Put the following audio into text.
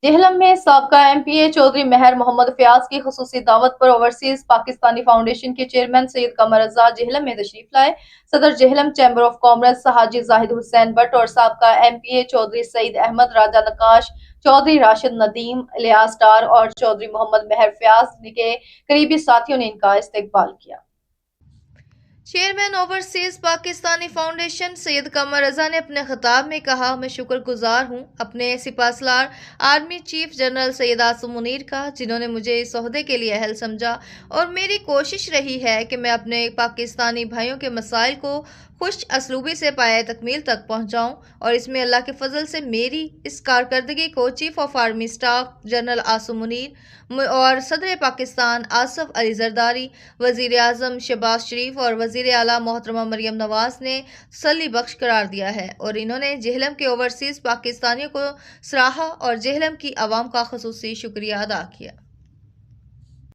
جہلم میں سابقہ MPA چودھری مہر محمد فیاض کی خصوصی دعوت پر اوورسیز پاکستانی فاؤنڈیشن کے چیئرمین سید قمر رضا جہلم میں تشریف لائے۔ صدر Jhelum chamber of commerce Haji Zahid Hussain but اور سابقہ MPA چودھری سعید احمد راجہ نقاش، چودھری راشد ندیم، الیاس ڈار اور چودھری محمد مہر فیاض کے قریبی ساتھیوں نے ان کا استقبال کیا۔ چیئرمین اوورسیز پاکستانی فاؤنڈیشن سید قمر رضا نے اپنے خطاب میں کہا، میں شکر گزار ہوں اپنے سپاسالار army chief general Syed Asim Munir کا، جنہوں نے مجھے اس عہدے کے لیے اہل سمجھا، اور میری کوشش رہی ہے کہ میں اپنے پاکستانی بھائیوں کے مسائل کو خوش اسلوبی سے پایہ تکمیل تک پہنچاؤں، اور اس میں اللہ کے فضل سے میری اس کارکردگی کو chief of army staff general Asim Munir اور صدر پاکستان آصف علی زرداری، وزیر اعظم شہباز شریف اور وزیر اعلیٰ محترمہ مریم نواز نے تسلی بخش قرار دیا ہے، اور انہوں نے جہلم کے اوورسیز پاکستانیوں کو سراہا اور جہلم کی عوام کا خصوصی شکریہ ادا کیا۔